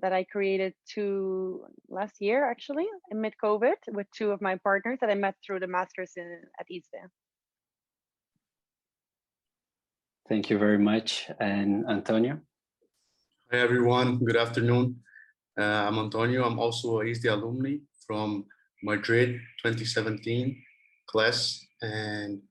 that I created last year, actually, in mid-COVID, with two of my partners that I met through the masters at ISDE. Thank you very much. And Antonio? Hi, everyone. Good afternoon. I'm Antonio. I'm also a ISDE alumni from Madrid 2017 class. And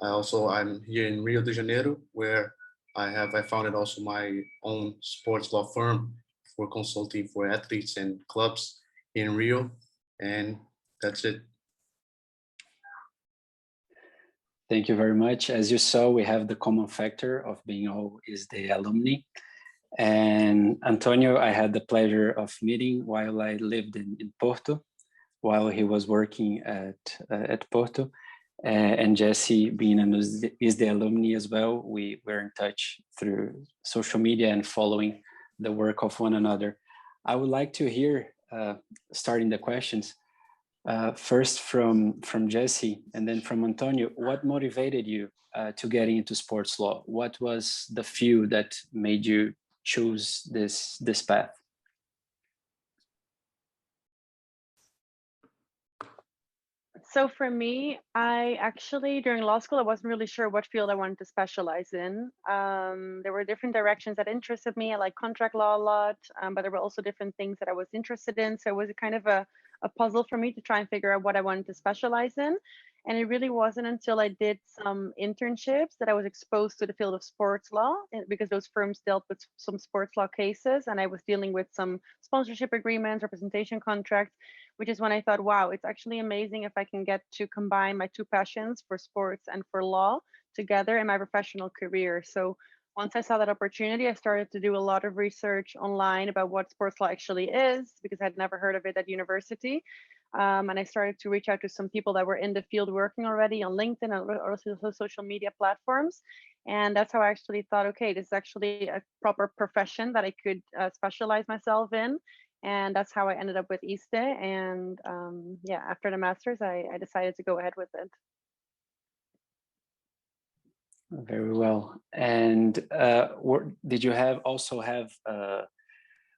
I'm here in Rio de Janeiro, where I founded also my own sports law firm for consulting for athletes and clubs in Rio. And that's it. Thank you very much. As you saw, we have the common factor of being all ISDE alumni. And Antonio, I had the pleasure of meeting while I lived in Porto, while he was working at Porto. And Jessie, being an ISDE alumni as well, we were in touch through social media and following the work of one another. I would like to hear, starting the questions, first from Jessie and then from Antonio, what motivated you to getting into sports law? What was the field that made you choose this path? So for me, I actually, during law school, I wasn't really sure what field I wanted to specialize in. There were different directions that interested me. I like contract law a lot, but there were also different things that I was interested in. So it was kind of a puzzle for me to try and figure out what I wanted to specialize in. And it really wasn't until I did some internships that I was exposed to the field of sports law, because those firms dealt with some sports law cases, and I was dealing with some sponsorship agreements, representation contracts, which is when I thought, wow, it's actually amazing if I can get to combine my two passions for sports and for law together in my professional career. So once I saw that opportunity, I started to do a lot of research online about what sports law actually is, because I'd never heard of it at university. And I started to reach out to some people that were in the field working already on LinkedIn and also social media platforms. And that's how I actually thought, okay, this is actually a proper profession that I could specialize myself in. And that's how I ended up with ISDE. And yeah, after the master's, I decided to go ahead with it. Very well. And did you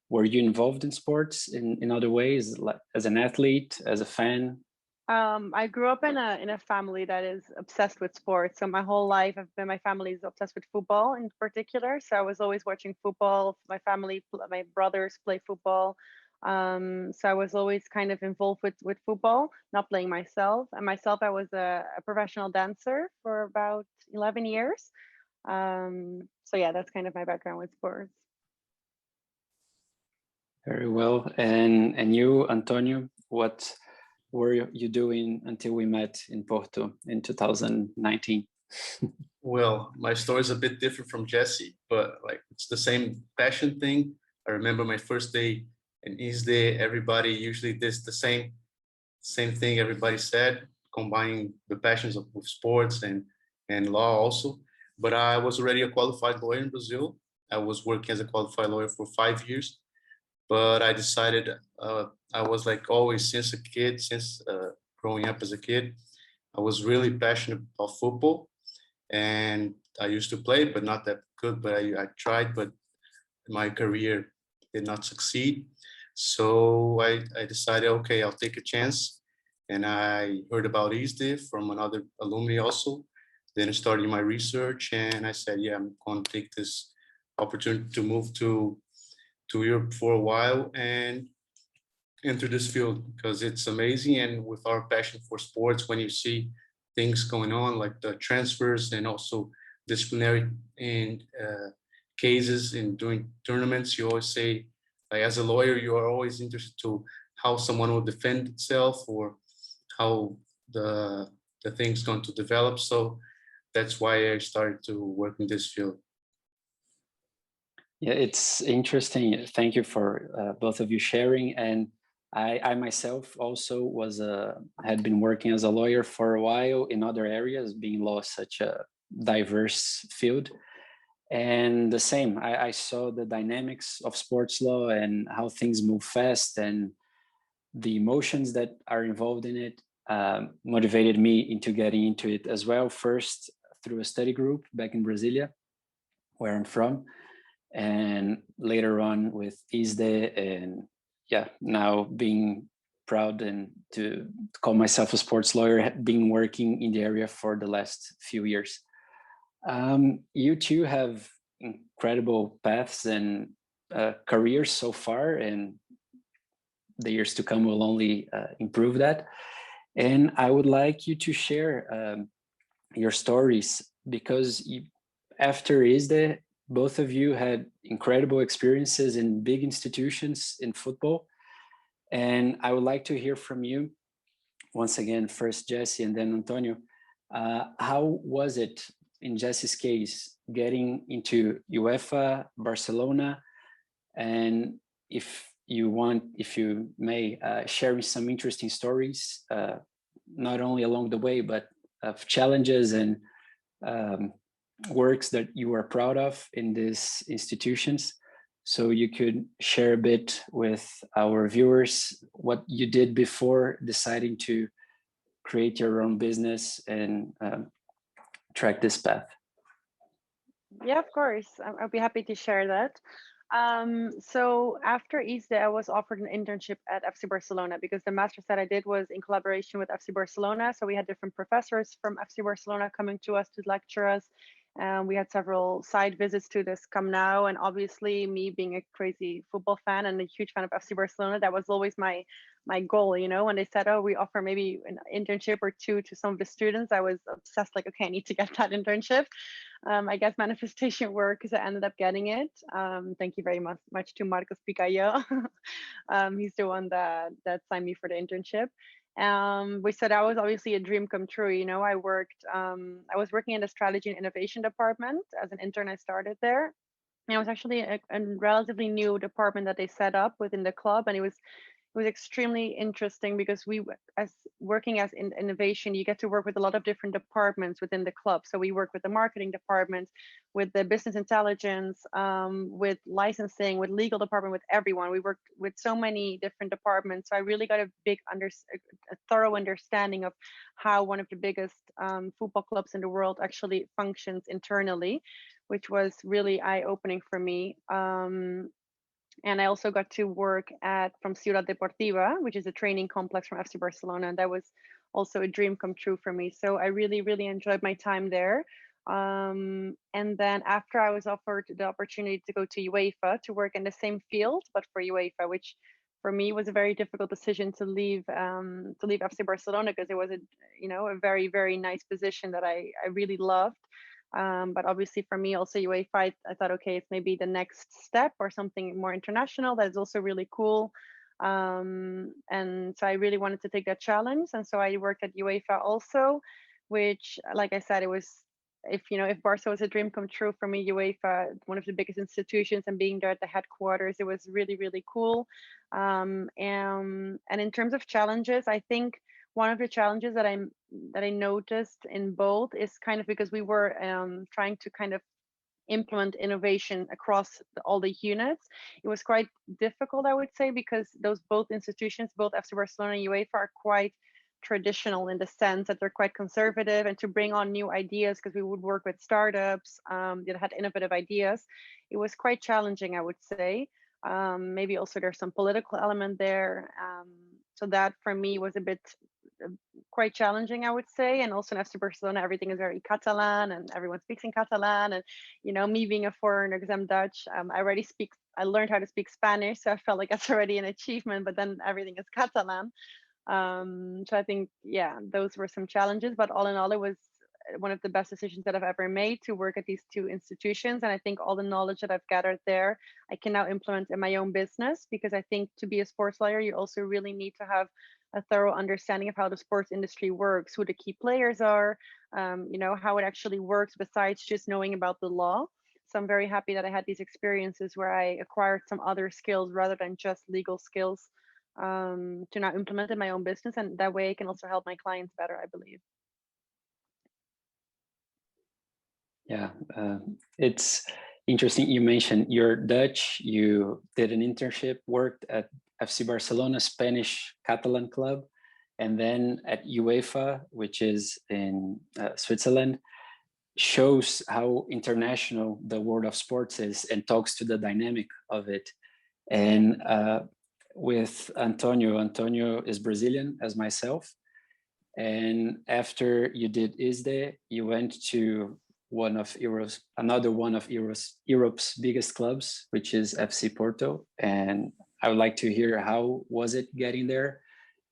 were you involved in sports in other ways, like as an athlete, as a fan? I grew up in a family that is obsessed with sports. So my whole life, my family is obsessed with football in particular. So I was always watching football. My family, my brothers play football. So I was always kind of involved with football, not playing myself. And myself, I was a professional dancer for about 11 years. So yeah, that's kind of my background with sports. Very well. And you, Antonio, what were you doing until we met in Porto in 2019? Well, my story is a bit different from Jessie, but like it's the same passion thing. I remember my first day in ISDE, everybody usually does the same thing everybody said, combining the passions with sports and law also. But I was already a qualified lawyer in Brazil. I was working as a qualified lawyer for 5 years. But I decided, I was like always since a kid, since growing up as a kid, I was really passionate about football. And I used to play, but not that good, but I tried, but my career did not succeed. So I decided, okay, I'll take a chance. And I heard about ISDE from another alumni also. Then I started my research and I said, yeah, I'm going to take this opportunity to move to Europe for a while and enter this field because it's amazing. And with our passion for sports, when you see things going on like the transfers and also disciplinary and cases in doing tournaments, you always say, like as a lawyer, you are always interested to how someone will defend itself or how the thing's going to develop. So that's why I started to work in this field. Yeah, it's interesting. Thank you for both of you sharing. And I myself also had been working as a lawyer for a while in other areas, being law such a diverse field. And the same, I saw the dynamics of sports law and how things move fast, and the emotions that are involved in it motivated me into getting into it as well. First, through a study group back in Brasilia, where I'm from. and later on with ISDE, and yeah, now being proud and to call myself a sports lawyer, been working in the area for the last few years. You two have incredible paths and careers so far, and the years to come will only improve that. And I would like you to share your stories, because after ISDE, both of you had incredible experiences in big institutions in football. And I would like to hear from you, once again, first Jessie and then Antonio. How was it, in Jessie's case, getting into UEFA, Barcelona, and if you may, sharing some interesting stories, not only along the way, but of challenges and works that you are proud of in these institutions. So you could share a bit with our viewers what you did before deciding to create your own business and track this path. Yeah, of course. I'll be happy to share that. So after ISDE, I was offered an internship at FC Barcelona because the master's that I did was in collaboration with FC Barcelona. So we had different professors from FC Barcelona coming to us to lecture us. We had several side visits to this Camp Nou, and obviously me being a crazy football fan and a huge fan of FC Barcelona, that was always my goal. You know, when they said, oh, we offer maybe an internship or two to some of the students, I was obsessed, like, okay, I need to get that internship. I guess manifestation worked because I ended up getting it. Thank you very much to Marcos Picayo. He's the one that signed me for the internship. Which said that was obviously a dream come true. You know, I was working in the strategy and innovation department as an intern. I started there, and it was actually a relatively new department that they set up within the club, and it was extremely interesting because as working as in innovation, you get to work with a lot of different departments within the club. So we work with the marketing department, with the business intelligence, with licensing, with legal department, with everyone. We worked with so many different departments. So I really got a thorough understanding of how one of the biggest football clubs in the world actually functions internally, which was really eye-opening for me. And I also got to work from Ciudad Deportiva, which is a training complex from FC Barcelona. And that was also a dream come true for me. So I really, really enjoyed my time there. And then after I was offered the opportunity to go to UEFA to work in the same field, but for UEFA, which for me was a very difficult decision to leave FC Barcelona, because it was a very, very nice position that I really loved. But obviously for me also UEFA, I thought, okay, it's maybe the next step or something more international that is also really cool. And so I really wanted to take that challenge. And so I worked at UEFA also, which, like I said, it was, if Barca was a dream come true for me, UEFA, one of the biggest institutions, and being there at the headquarters, it was really, really cool. And in terms of challenges, I think one of the challenges that I noticed in both is kind of because we were trying to kind of implement innovation across all the units. It was quite difficult, I would say, because both institutions, both FC Barcelona and UEFA, are quite traditional in the sense that they're quite conservative, and to bring on new ideas, because we would work with startups that had innovative ideas, it was quite challenging, I would say. Maybe also there's some political element there. So that for me was a bit quite challenging, I would say. And also in FC Barcelona, everything is very Catalan and everyone speaks in Catalan. And, me being a foreigner, because I'm Dutch, I learned how to speak Spanish. So I felt like that's already an achievement, but then everything is Catalan. So I think, yeah, those were some challenges, but all in all, it was one of the best decisions that I've ever made to work at these two institutions. And I think all the knowledge that I've gathered there, I can now implement in my own business, because I think to be a sports lawyer, you also really need to have a thorough understanding of how the sports industry works, who the key players are, how it actually works besides just knowing about the law. So I'm very happy that I had these experiences where I acquired some other skills rather than just legal skills to now implement in my own business. And that way I can also help my clients better, I believe. Yeah, it's interesting. You mentioned you're Dutch, you did an internship, worked at FC Barcelona, Spanish Catalan club, and then at UEFA, which is in Switzerland. shows how international the world of sports is and talks to the dynamic of it. And with Antonio is Brazilian as myself. And after you did ISDE, you went to another one of Europe's biggest clubs, which is FC Porto. And I would like to hear how was it getting there,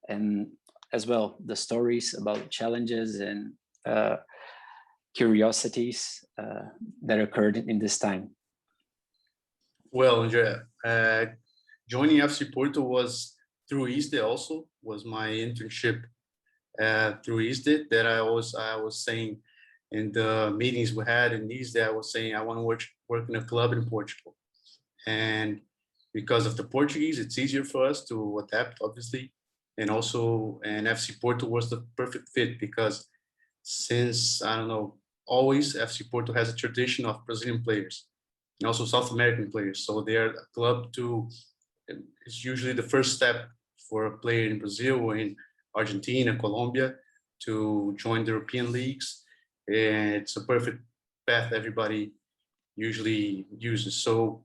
and as well the stories about challenges and curiosities that occurred in this time. Well, Andrea, joining FC Porto was through ISDE also, was my internship through ISDE that I was saying in the meetings we had in ISDE, I was saying I want to work in a club in Portugal. And because of the Portuguese, it's easier for us to adapt, obviously. And also, and FC Porto was the perfect fit because since, I don't know, always FC Porto has a tradition of Brazilian players and also South American players. So they're a club it's usually the first step for a player in Brazil or in Argentina, Colombia, to join the European leagues. And it's a perfect path everybody usually uses. So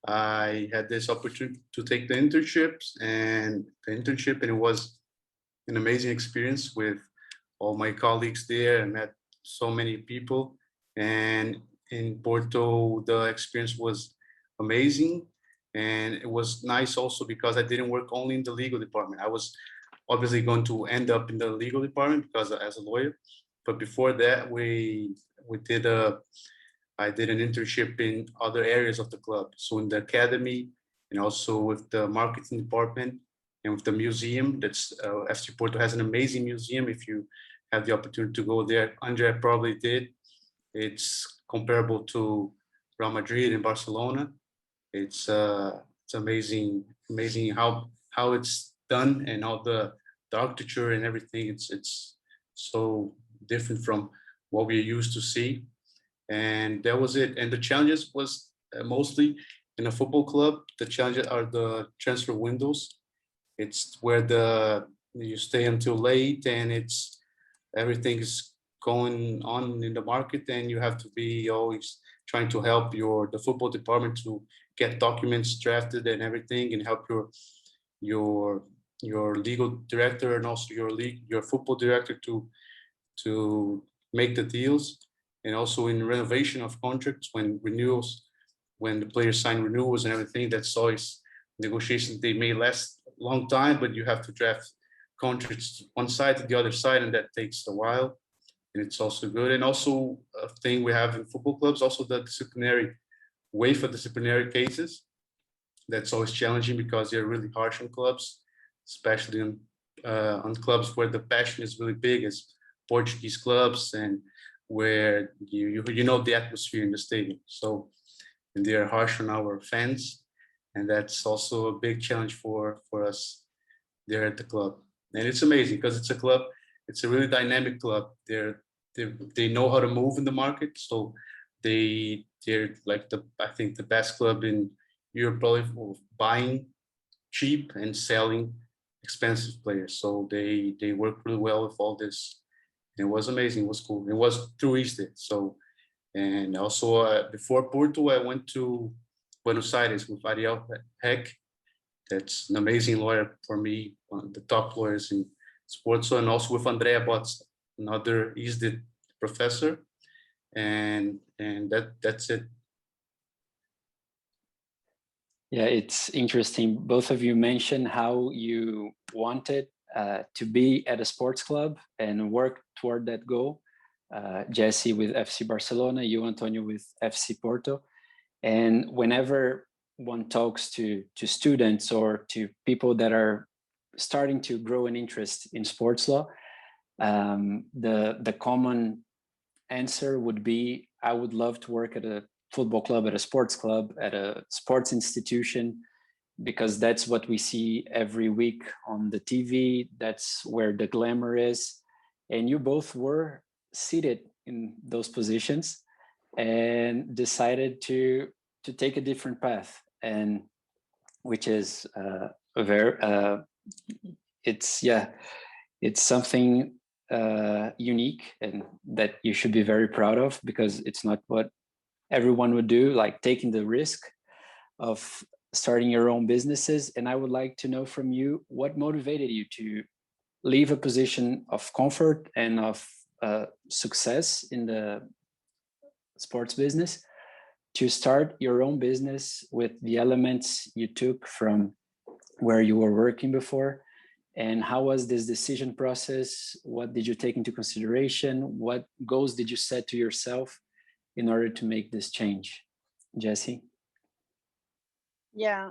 I had this opportunity to take the internships and it was an amazing experience with all my colleagues there. I met so many people, and in Porto, the experience was amazing. And it was nice also because I didn't work only in the legal department. I was obviously going to end up in the legal department because as a lawyer. But before that, I did an internship in other areas of the club. So in the academy and also with the marketing department and with the museum. That's FC Porto has an amazing museum. If you have the opportunity to go there, Andrea probably did. It's comparable to Real Madrid and Barcelona. It's amazing how it's done and all the architecture and everything. It's so different from what we're used to see. And that was it. And the challenges was mostly in a football club. The challenges are the transfer windows. It's where you stay until late, and everything is going on in the market, and you have to be always trying to help the football department to get documents drafted and everything, and help your legal director and also your football director to make the deals. And also in renovation of contracts, when the players sign renewals and everything, that's always negotiations. They may last a long time, but you have to draft contracts one side to the other side, and that takes a while. And it's also good. And also a thing we have in football clubs, also the disciplinary way for disciplinary cases. That's always challenging because they're really harsh on clubs, especially on clubs where the passion is really big, as Portuguese clubs, and where you know the atmosphere in the stadium. So, and they are harsh on our fans, and that's also a big challenge for us there at the club. And it's amazing because it's a club. It's a really dynamic club. They know how to move in the market. So they're like I think the best club in Europe, probably for buying cheap and selling expensive players. So they work really well with all this. It was amazing. It was cool. It was through ISDE. So, and also before Porto, I went to Buenos Aires with Ariel Heck. That's an amazing lawyer for me, one of the top lawyers in sports. And also with Andrea Botz, another ISDE professor. And that's it. Yeah, it's interesting. Both of you mentioned how you wanted to be at a sports club and work toward that goal. Jessie with FC Barcelona, you, Antonio, with FC Porto. And whenever one talks to students or to people that are starting to grow an interest in sports law, the common answer would be, I would love to work at a football club, at a sports club, at a sports institution, because that's what we see every week on the TV. That's where the glamour is. And you both were seated in those positions and decided to take a different path, and which is it's something unique and that you should be very proud of, because it's not what everyone would do, like taking the risk of starting your own businesses. And I would like to know from you, what motivated you to leave a position of comfort and of success in the sports business to start your own business with the elements you took from where you were working before? And how was this decision process? What did you take into consideration? What goals did you set to yourself in order to make this change? Jessie? Yeah,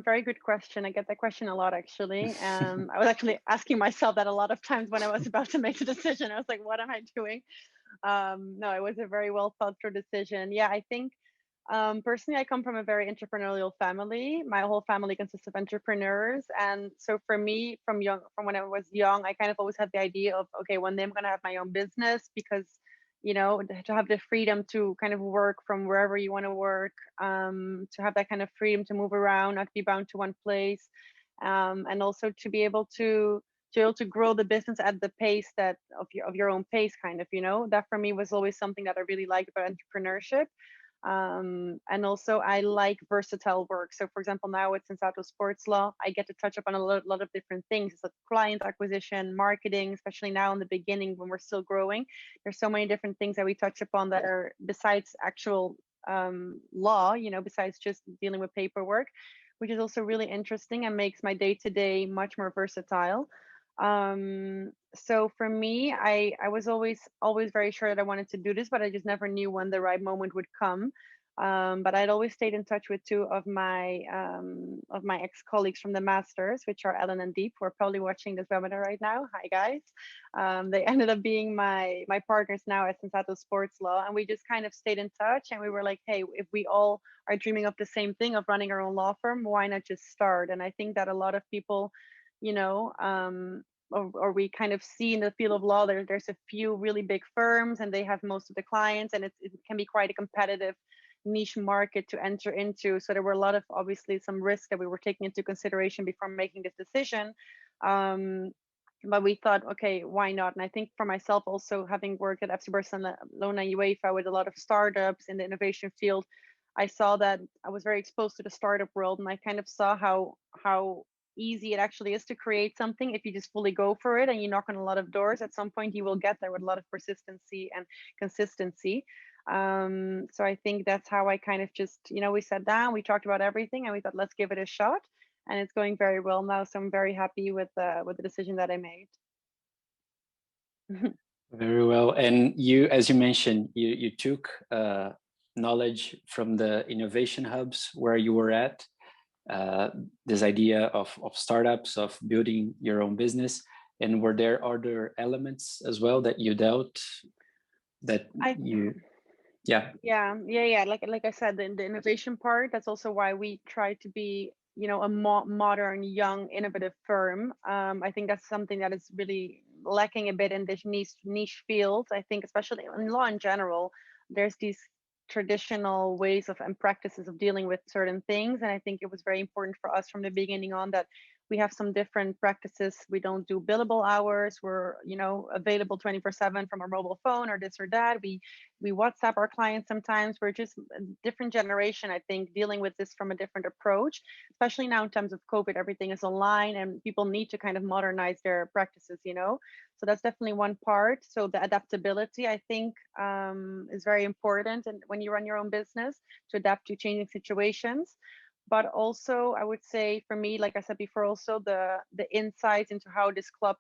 very good question. I get that question a lot, actually. I was actually asking myself that a lot of times when I was about to make the decision. I was like, what am I doing? No, it was a very well thought through decision. Yeah, I think personally, I come from a very entrepreneurial family. My whole family consists of entrepreneurs. And so for me, from when I was young, I kind of always had the idea of, okay, one day I'm going to have my own business, because to have the freedom to kind of work from wherever you want to work, to have that kind of freedom to move around, not be bound to one place, and also to be able to grow the business at the pace that of your own pace, kind of, that for me was always something that I really liked about entrepreneurship. And also I like versatile work. So for example, now at Sensato Sports Law, I get to touch upon a lot of different things. It's like client acquisition, marketing, especially now in the beginning when we're still growing. There's so many different things that we touch upon that are besides actual law, besides just dealing with paperwork, which is also really interesting and makes my day-to-day much more versatile. So for me, I was always very sure that I wanted to do this, but I just never knew when the right moment would come. But I'd always stayed in touch with two of my ex-colleagues from the Masters, which are Ellen and Deep, who are probably watching this webinar right now. Hi guys. They ended up being my partners now at Sensato Sports Law, and we just kind of stayed in touch, and we were like, hey, if we all are dreaming of the same thing of running our own law firm, why not just start? And I think that a lot of people, or we kind of see in the field of law, there's a few really big firms and they have most of the clients, and it can be quite a competitive niche market to enter into. So there were a lot of, obviously, some risks that we were taking into consideration before making this decision. But we thought, okay, why not? And I think for myself also, having worked at FC Barcelona, UEFA with a lot of startups in the innovation field, I saw that I was very exposed to the startup world, and I kind of saw how easy it actually is to create something if you just fully go for it and you knock on a lot of doors. At some point you will get there with a lot of persistency and consistency. So I think that's how I kind of just, we sat down, we talked about everything, and we thought, let's give it a shot. And it's going very well now. So I'm very happy with the decision that I made. Very well. And you, as you mentioned, you took knowledge from the innovation hubs where you were at. This idea of startups, of building your own business, and were there other elements as well that you dealt yeah like I said, the innovation part, that's also why we try to be a modern, young, innovative firm. I think that's something that is really lacking a bit in this niche field. I think especially in law in general, there's these traditional ways of and practices of dealing with certain things, and I think it was very important for us from the beginning on that we have some different practices. We don't do billable hours. We're available 24/7 from our mobile phone or this or that. We WhatsApp our clients sometimes. We're just a different generation, I think, dealing with this from a different approach, especially now in terms of COVID. Everything is online and people need to kind of modernize their practices, So that's definitely one part. So the adaptability, I think, is very important, and when you run your own business, to adapt to changing situations. But also, I would say for me, like I said before, also the insights into how this club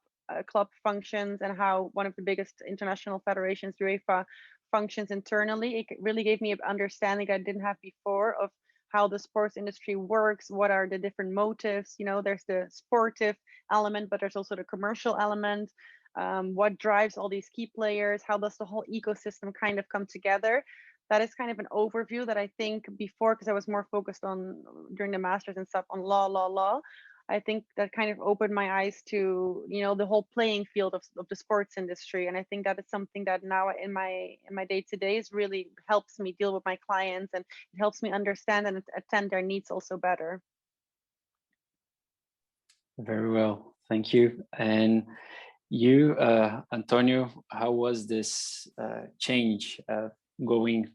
functions and how one of the biggest international federations, UEFA, functions internally. It really gave me an understanding that I didn't have before of how the sports industry works. What are the different motives? There's the sportive element, but there's also the commercial element. What drives all these key players? How does the whole ecosystem kind of come together? That is kind of an overview that I think before, because I was more focused on during the masters and stuff on law. I think that kind of opened my eyes to the whole playing field of the sports industry, and I think that is something that now in my day-to-day is really helps me deal with my clients, and it helps me understand and attend their needs also better. Very well, thank you. And You, Antonio, how was this change going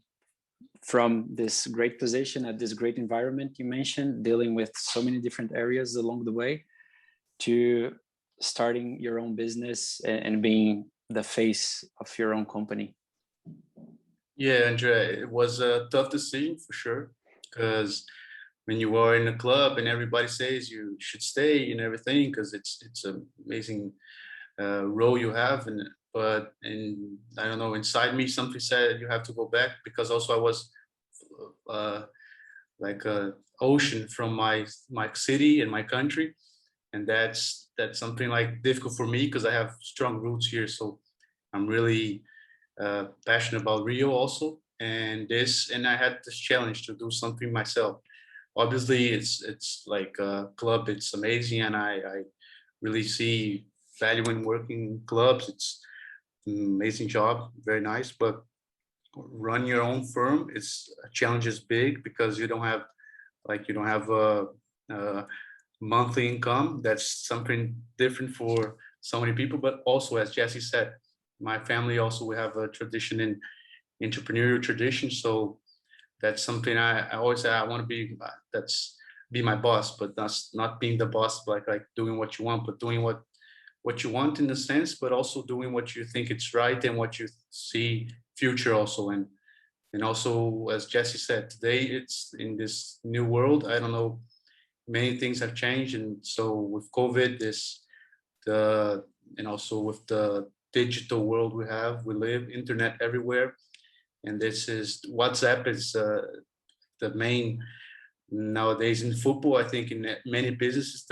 from this great position at this great environment you mentioned, dealing with so many different areas along the way, to starting your own business and being the face of your own company? Yeah, Andrea, it was a tough decision for sure, because when you are in a club and everybody says you should stay and everything, because it's an amazing role you have, and I don't know, inside me something said you have to go back, because also I was uh, like a ocean from my city and my country, and that's something like difficult for me because I have strong roots here. So I'm really passionate about Rio also, and I had this challenge to do something myself. Obviously, it's like a club. It's amazing, and I really see value in working in clubs. It's an amazing job, very nice. But run your own firm, it's challenge is big, because you don't have a monthly income. That's something different for so many people. But also, as Jesse said, my family also, we have a tradition in entrepreneurial tradition. So that's something I always say I want to be. That's be my boss, but that's not being the boss, like doing what you want, but doing what you want in a sense, but also doing what you think it's right and what you see future also. And also, as Jesse said, today it's in this new world. I don't know, many things have changed, and so with COVID, the and also with the digital world we live, internet everywhere, and this is WhatsApp is the main nowadays in football. I think in many businesses,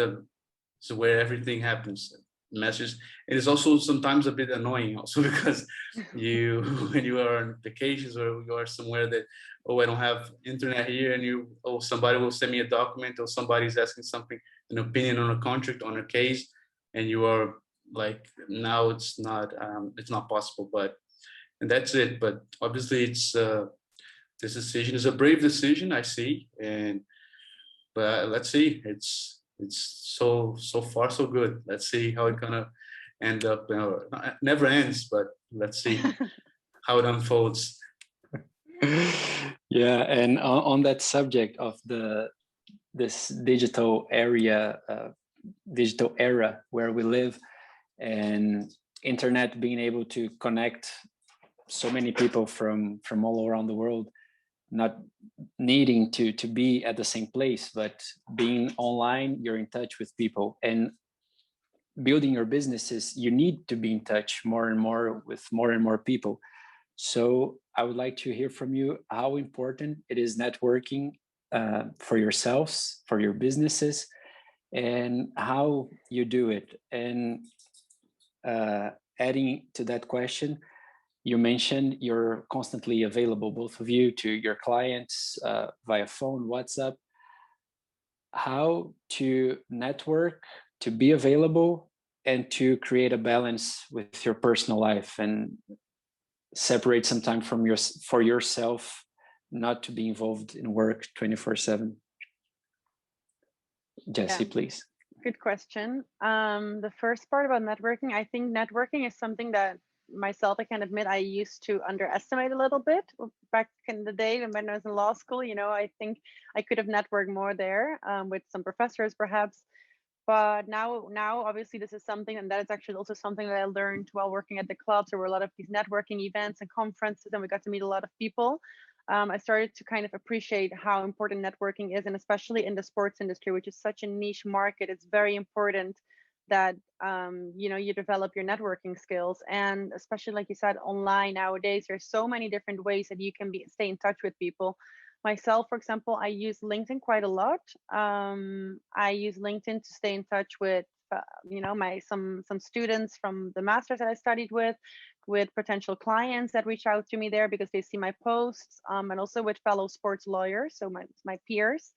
so where everything happens, messages. It is also sometimes a bit annoying also because you when you are on vacations or you are somewhere that, oh, I don't have internet here, and somebody will send me a document, or somebody's asking something, an opinion on a contract, on a case, and you are like, now it's not possible. But and that's it. But obviously it's this decision is a brave decision, I see. But let's see, it's so far so good. Let's see how it's gonna end up. It never ends, but let's see how it unfolds. Yeah, and on that subject of this digital era where we live, and internet being able to connect so many people from all around the world, not needing to be at the same place, but being online, you're in touch with people. And building your businesses, you need to be in touch more and more with more and more people. So I would like to hear from you how important it is networking for yourselves, for your businesses, and how you do it. And adding to that question, you mentioned you're constantly available, both of you, to your clients via phone, WhatsApp. How to network, to be available, and to create a balance with your personal life, and separate some time from for yourself, not to be involved in work 24/7. Jessie, please. Good question. The first part about networking, I think networking is something that myself, I can admit, I used to underestimate a little bit back in the day when I was in law school. I think I could have networked more there with some professors perhaps. But now obviously this is something, and that is actually also something that I learned while working at the clubs. There were a lot of these networking events and conferences, and we got to meet a lot of people. I started to kind of appreciate how important networking is, and especially in the sports industry, which is such a niche market. It's very important that you develop your networking skills, and especially like you said, online nowadays, there's so many different ways that you can stay in touch with people. Myself, for example, I use LinkedIn quite a lot. I use LinkedIn to stay in touch with some students from the masters that I studied with potential clients that reach out to me there because they see my posts, and also with fellow sports lawyers, so my peers.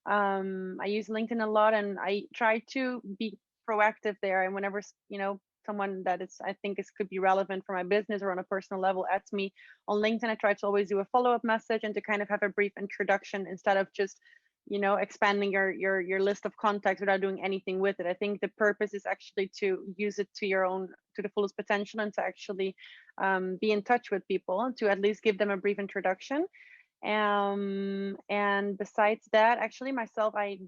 I use LinkedIn a lot, and I try to be proactive there. And whenever someone that I think could be relevant for my business or on a personal level adds me on LinkedIn, I try to always do a follow-up message and to kind of have a brief introduction instead of just you know, expanding your list of contacts without doing anything with it. I think the purpose is actually to use it to to the fullest potential, and to actually be in touch with people, to at least give them a brief introduction. And besides that, actually myself, I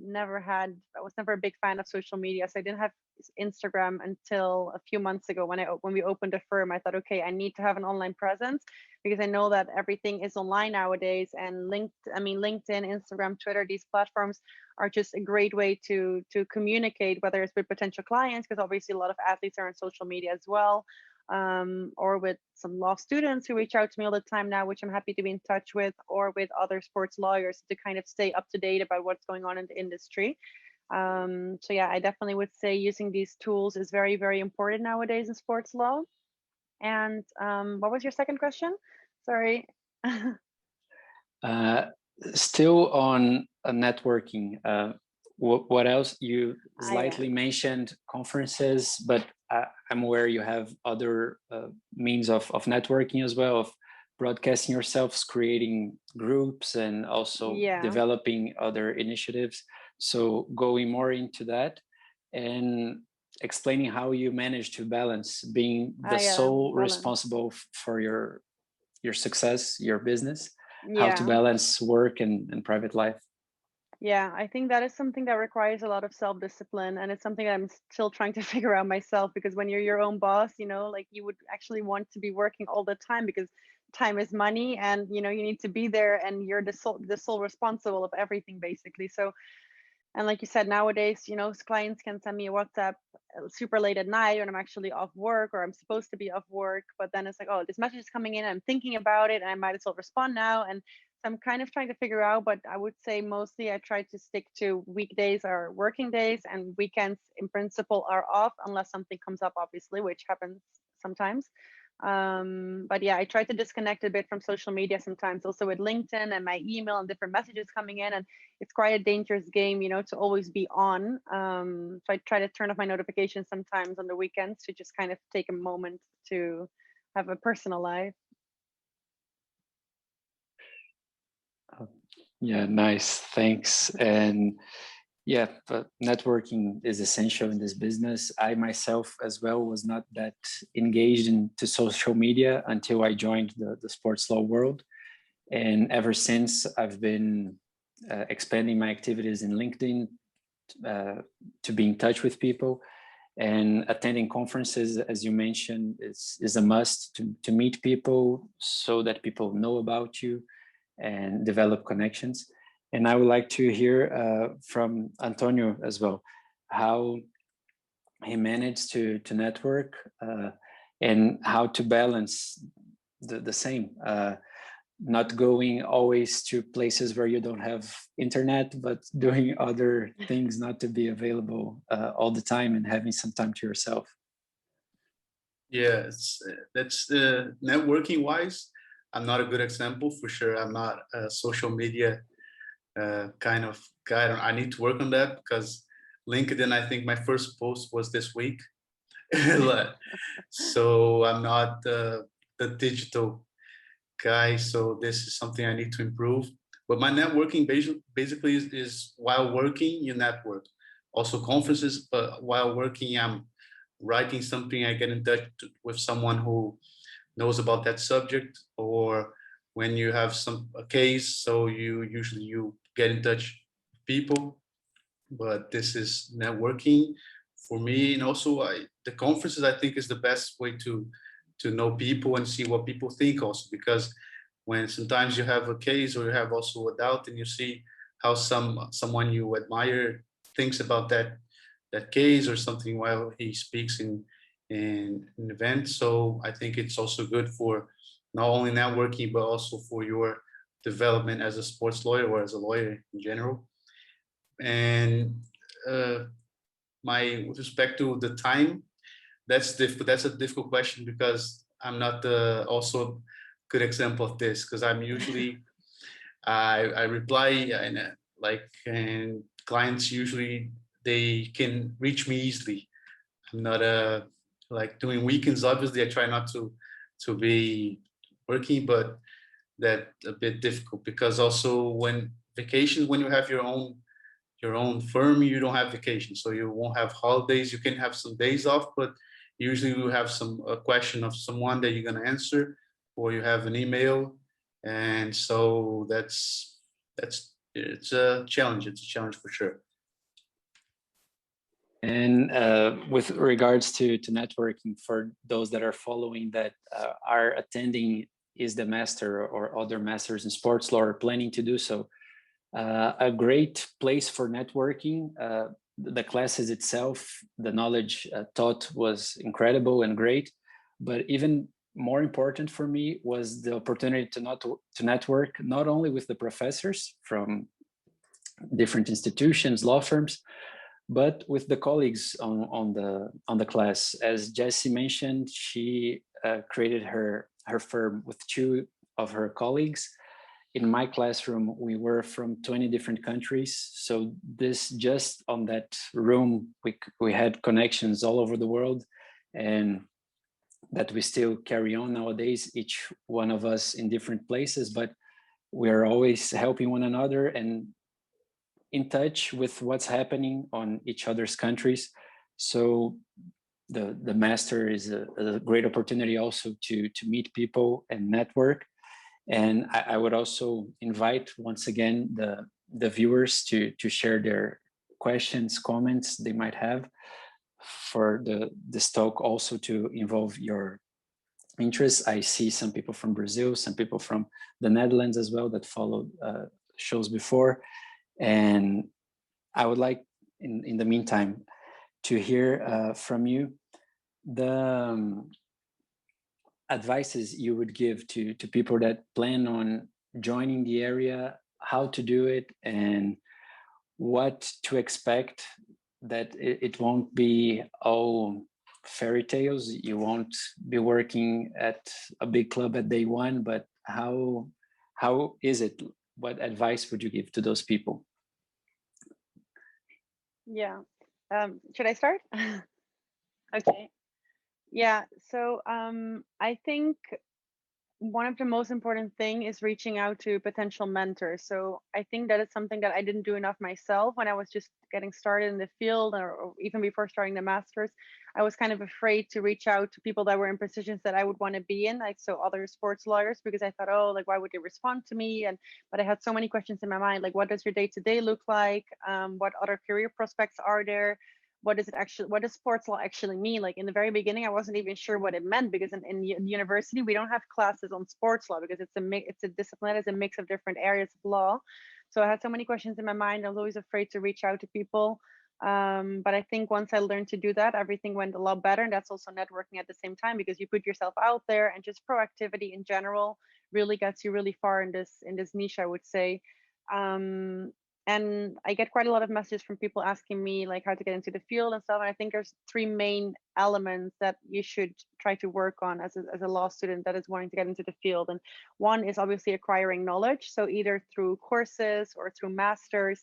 was never a big fan of social media. So I didn't have Instagram until a few months ago when we opened a firm. I thought, okay, I need to have an online presence, because I know that everything is online nowadays. And LinkedIn, Instagram, Twitter, these platforms are just a great way to communicate, whether it's with potential clients, because obviously a lot of athletes are on social media as well, or with some law students who reach out to me all the time now, which I'm happy to be in touch with, or with other sports lawyers, to kind of stay up to date about what's going on in the industry. So yeah, I definitely would say using these tools is very, very important nowadays in sports law. And what was your second question? Sorry. Still on networking, what else? You slightly mentioned conferences, but I'm aware you have other means of networking as well, of broadcasting yourselves, creating groups, and also developing other initiatives. So going more into that and explaining how you manage to balance being the sole responsible for your success, your business, how to balance work and private life. Yeah, I think that is something that requires a lot of self-discipline, and it's something that I'm still trying to figure out myself, because when you're your own boss, you know, like, you would actually want to be working all the time, because time is money, and you know, you need to be there, and you're the sole responsible of everything, basically. So, and like you said, nowadays, you know, clients can send me a WhatsApp super late at night when I'm actually off work, or I'm supposed to be off work, but then it's like, oh, this message is coming in, I'm thinking about it, and I might as well respond now. And so I'm kind of trying to figure out, but I would say mostly I try to stick to weekdays or working days, and weekends in principle are off, unless something comes up, obviously, which happens sometimes. But yeah, I try to disconnect a bit from social media sometimes, also with LinkedIn and my email and different messages coming in, and it's quite a dangerous game, you know, to always be on. So I try to turn off my notifications sometimes on the weekends, to just kind of take a moment to have a personal life. Yeah, nice, thanks. And yeah, but networking is essential in this business. I myself as well was not that engaged into social media until I joined the sports law world. And ever since, I've been expanding my activities in LinkedIn to be in touch with people, and attending conferences, as you mentioned, is a must to meet people, so that people know about you and develop connections. And I would like to hear from Antonio as well, how he managed to network and how to balance the same, not going always to places where you don't have internet, but doing other things, not to be available all the time, and having some time to yourself. Yeah, that's networking wise. I'm not a good example for sure. I'm not a social media kind of guy. I need to work on that, because LinkedIn, I think my first post was this week. So I'm not the digital guy. So this is something I need to improve. But my networking basically is while working, you network. Also conferences, but while working, I'm writing something, I get in touch with someone who knows about that subject, or when you have a case, so you get in touch with people. But this is networking for me. And also the conferences, I think, is the best way to know people and see what people think also, because when sometimes you have a case, or you have also a doubt, and you see how someone you admire thinks about that case or something while he speaks in an event. So I think it's also good for not only networking, but also for your development as a sports lawyer, or as a lawyer in general. And with respect to the time, that's difficult. That's a difficult question, because I'm not also good example of this, because I'm usually I reply, and clients usually, they can reach me easily. I'm not like doing weekends. Obviously, I try not to be working, but that a bit difficult, because also when vacations. When you have your own firm, you don't have vacations, so you won't have holidays. You can have some days off, but usually you have a question of someone that you're going to answer, or you have an email. And so it's a challenge. It's a challenge for sure. And with regards to networking, for those that are following that are attending ISDE Master or other masters in sports law or planning to do so, a great place for networking. The classes itself, the knowledge taught was incredible and great, but even more important for me was the opportunity to network not only with the professors from different institutions, law firms, but with the colleagues on the class. As Jessie mentioned, she created her firm with 2 of her colleagues. In my classroom, we were from 20 different countries. So this, just on that room, we had connections all over the world, and that we still carry on nowadays, each one of us in different places, but we are always helping one another and in touch with what's happening on each other's countries. So the master is a great opportunity also to meet people and network. And I would also invite once again the viewers to share their questions, comments they might have for this talk, also to involve your interests. I see some people from Brazil, some people from the Netherlands as well that followed shows before. And I would like, in the meantime, to hear from you the advices you would give to people that plan on joining the area, how to do it, and what to expect, that it won't be all fairy tales. You won't be working at a big club at day one, but how is it? What advice would you give to those people? Yeah. Should I start? Okay. Yeah. So I think one of the most important thing is reaching out to potential mentors. So I think that is something that I didn't do enough myself when I was just getting started in the field, or even before starting the masters. I was kind of afraid to reach out to people that were in positions that I would want to be in, like so other sports lawyers, because I thought, oh, like why would they respond to me? But I had so many questions in my mind, like what does your day-to-day look like? What other career prospects are there? What does sports law actually mean? Like in the very beginning, I wasn't even sure what it meant, because in university we don't have classes on sports law, because it's a discipline, it's a mix of different areas of law. So I had so many questions in my mind. I was always afraid to reach out to people, but I think once I learned to do that, everything went a lot better. And that's also networking at the same time, because you put yourself out there, and just proactivity in general really gets you really far in this niche, I would say. And I get quite a lot of messages from people asking me like how to get into the field and stuff. And I think there's 3 main elements that you should try to work on as a law student that is wanting to get into the field. And one is obviously acquiring knowledge. So either through courses or through masters.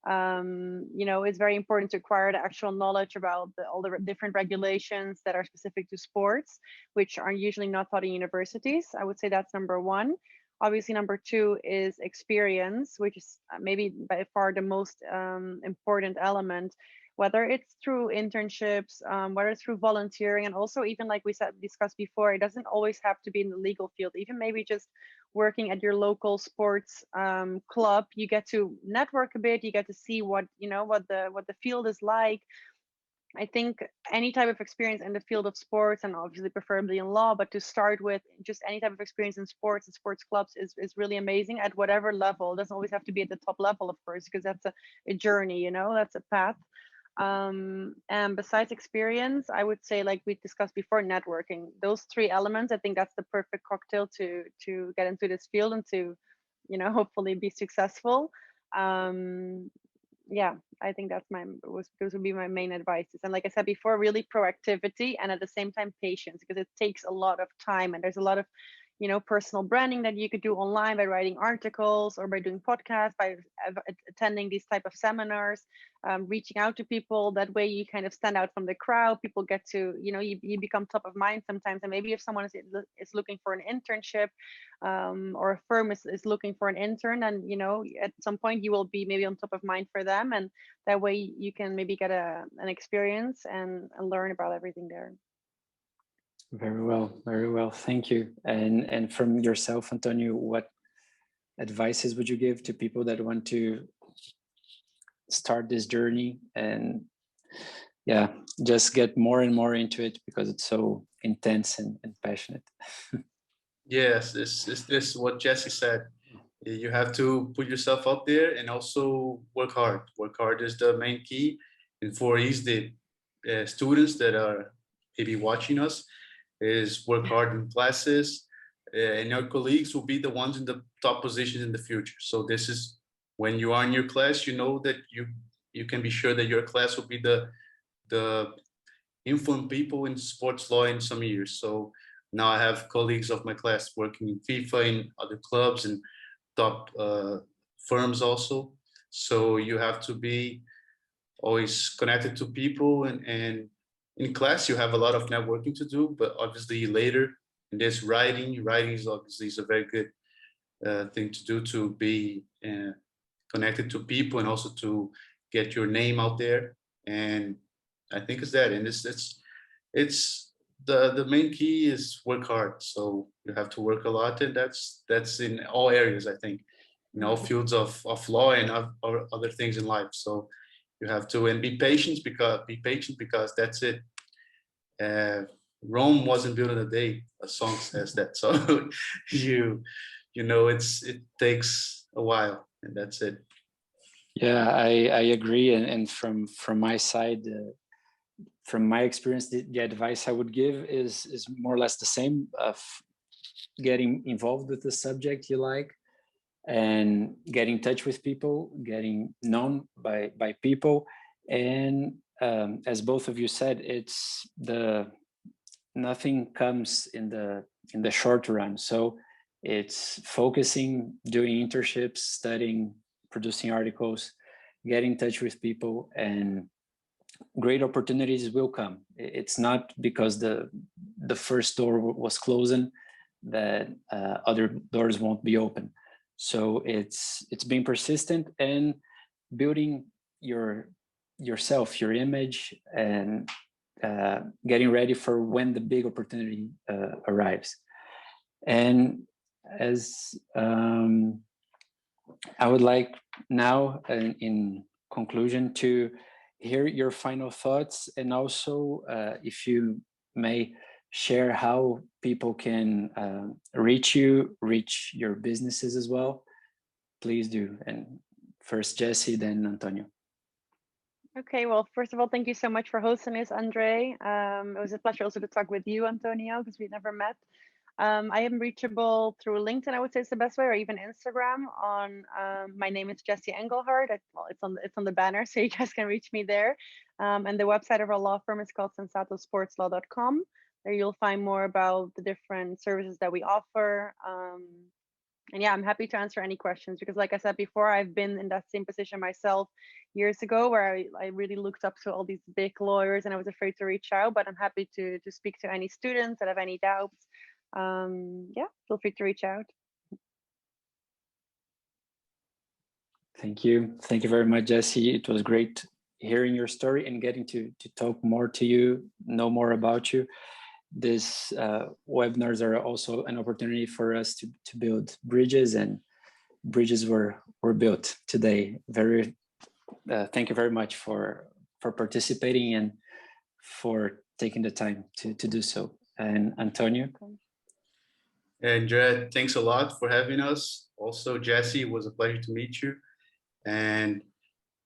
It's very important to acquire the actual knowledge about all the different regulations that are specific to sports, which are usually not taught in universities. I would say that's number 1. Obviously, number 2 is experience, which is maybe by far the most important element, whether it's through internships, whether it's through volunteering, and also even like we discussed before, it doesn't always have to be in the legal field. Even maybe just working at your local sports club, you get to network a bit, you get to see what the field is like. I think any type of experience in the field of sports, and obviously preferably in law, but to start with just any type of experience in sports and sports clubs is really amazing at whatever level. It doesn't always have to be at the top level, of course, because that's a journey, that's a path. And besides experience, I would say, like we discussed before, networking. Those 3 elements, I think that's the perfect cocktail to get into this field and to, hopefully be successful. Yeah, I think those would be my main advices. And like I said before, really proactivity, and at the same time patience, because it takes a lot of time, and there's a lot of personal branding that you could do online by writing articles or by doing podcasts, by attending these type of seminars, reaching out to people. That way you kind of stand out from the crowd. People get to, you become top of mind sometimes. And maybe if someone is looking for an internship, or a firm is looking for an intern, and at some point you will be maybe on top of mind for them, and that way you can maybe get an experience and learn about everything there. Very well, very well. Thank you. And from yourself, Antonio, what advices would you give to people that want to start this journey and just get more and more into it because it's so intense and passionate? Yes, this is what Jessie said. You have to put yourself out there and also work hard. Work hard is the main key. And for ISDE students that are maybe watching us, is work hard in classes, and your colleagues will be the ones in the top positions in the future. So this is when you are in your class, that you can be sure that your class will be the influent people in sports law in some years. So now I have colleagues of my class working in FIFA, in other clubs and top firms also. So you have to be always connected to people, and in class you have a lot of networking to do, but obviously later in this writing is obviously a very good thing to do, to be connected to people and also to get your name out there. And I think it's that, and it's the main key is work hard. So you have to work a lot, and that's in all areas, I think, in all fields of law and other things in life. So you have to, and be patient because that's it. Rome wasn't built in a day. A song says that. So it takes a while, and that's it. Yeah, I agree. And from my side, from my experience, the advice I would give is more or less the same, of getting involved with the subject you like, and get in touch with people, getting known by people. And as both of you said, nothing comes in the short run. So it's focusing, doing internships, studying, producing articles, get in touch with people, and great opportunities will come. It's not because the first door was closing that other doors won't be open. So it's being persistent and building yourself, your image, and getting ready for when the big opportunity arrives. And as I would like now, in conclusion, to hear your final thoughts, and also if you may share how people can reach your businesses as well, please do. And first Jessie, then Antonio. Okay, well, first of all, thank you so much for hosting this, Andre. It was a pleasure also to talk with you, Antonio, because we never met. I am reachable through LinkedIn, I would say is the best way, or even Instagram. On my name is Jessie Engelhart. Well, it's on the banner, so you guys can reach me there. And the website of our law firm is called sensatosportslaw.com. There you'll find more about the different services that we offer. And yeah, I'm happy to answer any questions, because like I said before, I've been in that same position myself years ago, where I really looked up to all these big lawyers and I was afraid to reach out, but I'm happy to speak to any students that have any doubts. Yeah, feel free to reach out. Thank you very much, Jessie. It was great hearing your story and getting to talk more to you, know more about you. These webinars are also an opportunity for us to build bridges, and bridges were built today. Thank you very much for participating and for taking the time to do so. And Antonio. And Jared, thanks a lot for having us. Also, Jessie, it was a pleasure to meet you. And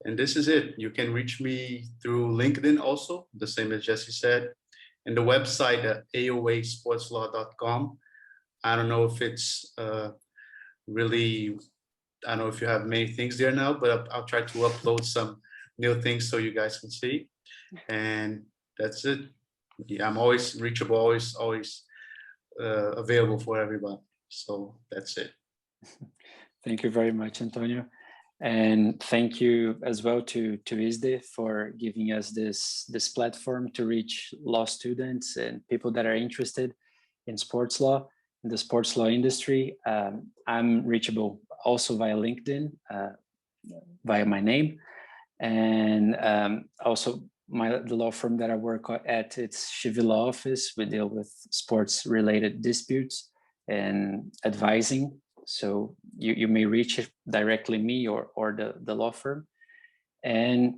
this is it. You can reach me through LinkedIn also, the same as Jessie said. And the website at aoasportslaw.com. I don't know if it's really, I don't know if you have many things there now, but I'll try to upload some new things so you guys can see. And that's it. Yeah, I'm always reachable, always available for everybody. So that's it. Thank you very much, Antonio. And thank you as well to ISDE for giving us this platform to reach law students and people that are interested in sports law, in the sports law industry. I'm reachable also via LinkedIn, via my name. And also the law firm that I work at, it's Shivi Law Office. We deal with sports related disputes and advising. So you may reach it directly me or the law firm. And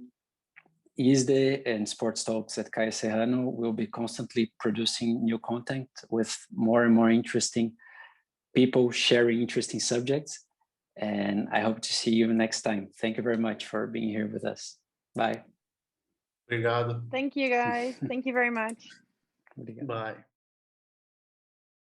ISDE and Sports Talks at Calle Serrano will be constantly producing new content with more and more interesting people sharing interesting subjects. And I hope to see you next time. Thank you very much for being here with us. Bye. Obrigado. Thank you, guys. Thank you very much. Bye.